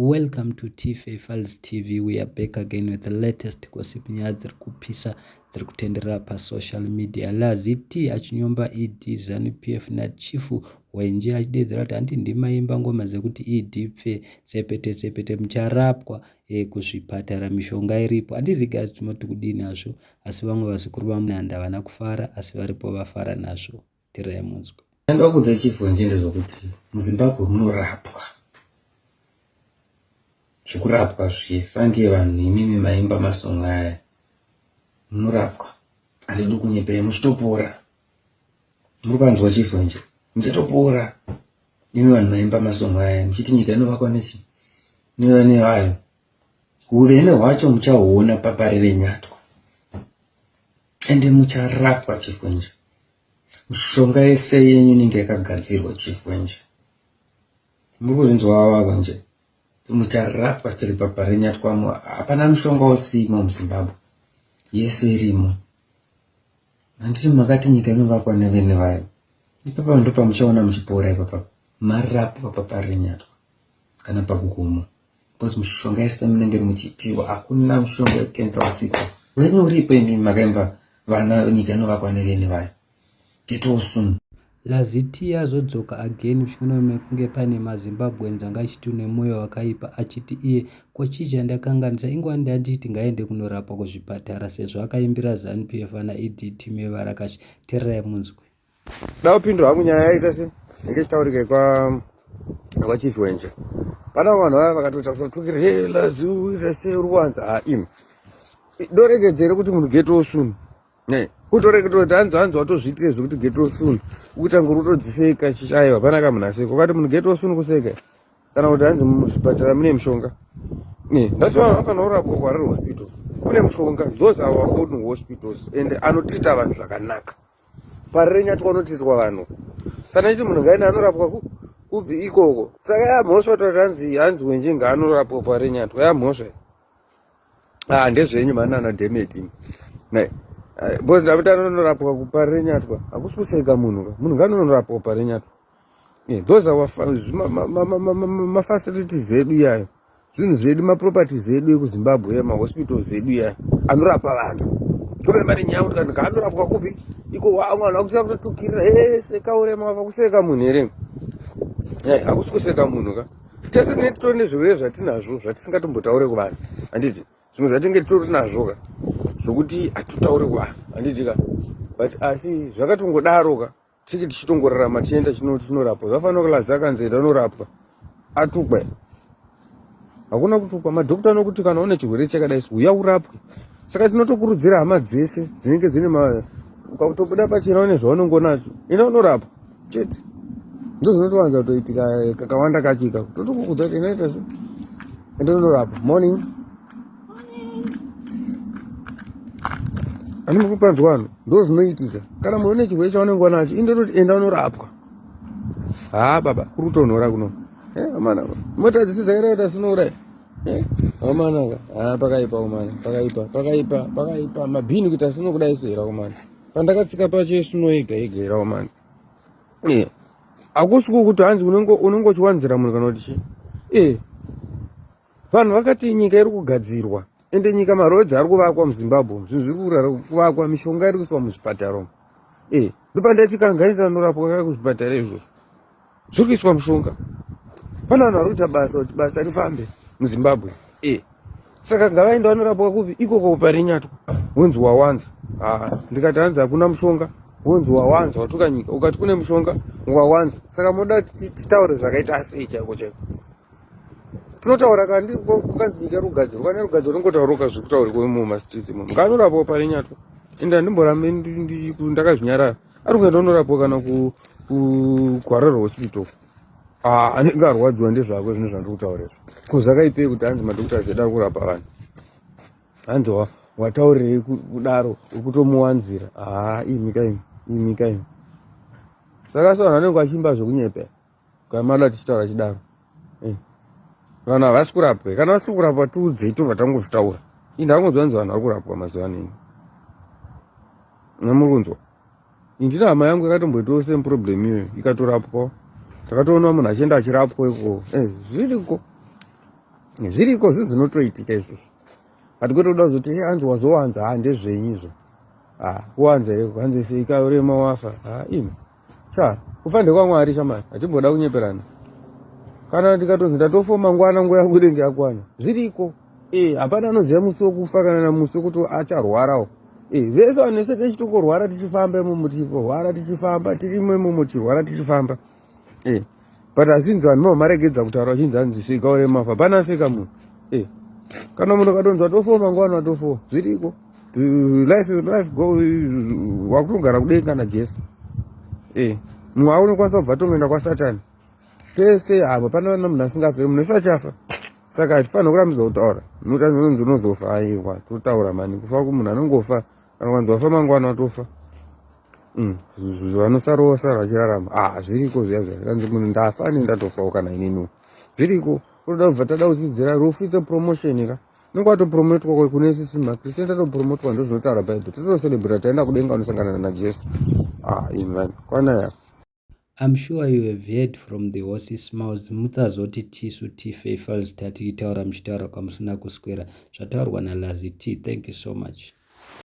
Welcome to TFA Files TV. We are back again with the latest gossip nyaya dziri kupisa dziri kutenderera pasocial media. Laziti achinyomba ED ZANU-PF nachifu wainji achidedzera kuti handi ndimaimba ngoma dzekuti ED pfe tsepete mucharapwa kuzvipatara mishonga iripo. Handiziga tinoti kudini nazvo, asi vamwe vazukuru vamunhanda havana kufara, asi varipo vafara nazvo. Tirai munzwe. Ndakudza chifu njende zvokuti muZimbabwe munorapwa. Zvekurapwa zvifange vanhu imimi maimba masonga aya munorapwa. Handidi kunyepera, muchitopora. Muripanzwa chifu nje, muchatopora. Imi vanhu maimba masonga aya muchiti nyika inovakwa nechi nevayo. Hurene hwacho muchahuona paparire nyatwa. Ende mucharapwa chifu nje. Mishonga yese yenyu inenge yakagadzirwa chifu nje. Murikuzvinzwa wava nje. Mucharapwa stiri papare nyatwamo. Hapana mushonga usimo muZimbabwe. Yese irimo. Handiti makati nyika inovakwa nevene vayo. Ipapa ndo pamuchaona muchipora ipapa. Marapwa papare nyatwa. Kana pakugumo. Because mushonga yese munenge muchipiwa. Hakuna mushonga wekenza usiku. Wenyu uripo imi makaimba vana nyika inovakwa nevene vayo. Get well soon. Laziti azodzoka again mushure mekunge pane maZimbabweans anga achiti nemoyo wakaipa achiti iye kochija ndakanganisa ingwa ndanditi ngaende kunorapwa kuzvipatara sezvo akaimbira ZANU-PF ana ED team yevarakashi. Tererai munzwe. Ndapindwa hangu nyaya yaita se ngechitaurike kwa chief wenje. Pana vanhu vaya vakatota kutukira Lazu zvese ruwanza imi. Doregedzere kuti munhu get well soon. Kutoreketwa kuti hanzi watozviitire zvokuti get well soon. Ukutanga utodziseka chichaiwa panaka munhu aseko. Kwati munhu get well soon kuseka. Kana kuti hanzi muzvipatara mune mishonga. Ndacho vanhu vanofanira kurapwa kuHarare hospital. Kune mishonga. Those are our own hospitals. And anotrita vanhu zvakanaka. Parire nyatwa anotriitwa vanhu. Kana chiti munhu ngaine anorapwa kupi ikoko. Saka yamhosva kuti hanzi wenje ngaanorapwa parire nyatwa. Yamhosva. Ndezvenyu manana Demeti. Bosi David anorapwa kuparire nyatwa. Hakusi kuseka munhu. Munhu ngaanorapwa kuparire nyatwa. Those are facilities zedu yayo. Zvinhu zvedu maproperties zedu ekuZimbabwe, mahospitals zedu yayo. Anorapa vanhu. Kune mari nyaya kuti kana anorapwa kupi iko mwana wakuti kutotukira sekaurema wava kuseka munhu here. Hakusi kuseka munhu ka. Tese titori nezvirwere zvatinazvo zvatisingatombotaure kuvanhu. Handiti zvimwe zvatinge titori nazvo ka zvokuti hatutaure kuvanhu. Handiti ka. But asi zvakatongodaro ka tiki tichitongorarama tienda chinorapwa. Zvafanira kulaza akanzenda anorapwa atukwa. Hakuna kutukwa. Madhokota anokuti kana une chirwere chakadai uya urapwe. Saka tinotokurudzira hama dzese dzinenge dzine ukatobuda pachena une zvaunongonacho ina unorapwa chete. Ndo zvinotowanza kutoitika kakawanda kachika. Totokukudza kuti inoita se ende unorapwa. Morning. Ani mukupanzwa vanhu ndo zvinoitika. Kana munhu une chirwere chaunenge nacho indototi enda unorapwa. Baba kuri kutonhora kuno. Amana mota dzisi dzakaita sinourayi. Amanaka pakaipa umana pakaipa mabhini kuti asinokudai sera umana pandakatsika pacho sinoiga igera umana. Hakusi kuti hanzi unongochiwanzira munhu kana kuti vanhu vakati nyika iri kugadzirwa ende nyika marodzi ari kuvakwa muZimbabwe zvinhu zviri kuvakwa mishonga iri kuiswa muzvipatara ndopandatikanganisa anorapwa kaka kuzvipatara izvozvo zviri kuiswa mishonga. Pana vanhu vari kuita basa kuti basa rifambe muZimbabwe. Saka ngavaenda vanorapwa kupi ikoko parire nyatwa. Wonzi wawanza. Ndikati hanzi hakuna mushonga. Wonzi wawanza watuka nyika. Ukati kune mushonga wawanza. Saka moda titaure zvakaita sei chaiko. Tinotaura kandi kukanzi nyika rugadziro. Kana rugadziro ringotaurwa zvekutaurwa mumastreets imo. Nganorapwa parire nyatwa. Enda ndimborambe ndakazvinyarara. Ari kuenda unorapwa kana kuHarare hospital. Anenge arwadziwa ndezvako zvinhu zvandiri kutaura izvo. Kuzvakaipei kuti hanzi madhokota zvedaro kurapa vanhu. Hanzi wataurei kudaro ukutomuwanzira. Imika imi. Saka vanhu vanenge vachimba zvokunyepa. Kamala tichitaura chidaro. Vanhu havasi kurapwa. Kana vasi kurapwa tiudzei tobva tangozvitaura. Ndakangonzwanzi vanhu vari kurapwa mazuva ano. Namuri kunzwa. Ndina hama yangu yakatomboitawo same problem iyoyo ikatorapwa. Takatoona munhu achienda achirapwa iko. Zviriko. Zviriko zvinotoitika izvozvo. Hatikwete kuda kuzoti hanzi wazowanza ndezvenyu izvo. Kuwanza here kuwanza sei kaurema wafa. Ino. Kufande kwaMwari shamani. Hatimboda kunyeperana. Kana ndikatonzi ndatofa mangwana nguva yangu inenge yakwana. Zviriko. Hapana anoziva musi wekufa kana namusi wekuti acharwarawo. Vese vanese tichitongorwara tichifamba imomo tichirwara tichifamba tirimo imomo tichirwara tichifamba. But hazvinzi vanhu maregedza kutaura chinzi hanzi svika urema wafa. Hapana seka munhu. Kana munhu akatonzi watofa mangwana watofa. Zviriko. Life go wakutogara kudenga naJesu. Mumwe unokwanisa kubva tongoenda kwaSatani. Tese hapana munhu asingafiri, munhu wese achafa. Saka hatifanira kurambidza kutaura. Unotadza unozofa. Aiwa, totaura mani. Kufa kumunhu anongofa. Kana kwanzi wafa mangwana watofa. Vanosarawo vachirarama. Zviriko zviya. Kanzi munhu ndafa ndatofawo kana inini. Zviriko. Unoda kubva tada kuchidzira rufu is a promotion ka. Nungu watopromotwa kune isusu maKristiani tatopromotwa ndozvinotaura Bible. Totocelebrate taenda kudenga unosangana naJesu. Amen. Kwana. I'm sure you have heard from the horse's mouth. Mutazoti tisu T-Faithfuls tati itaura mchitaura kwa musina kuswera. Zvataurwa naLazy T. Thank you so much.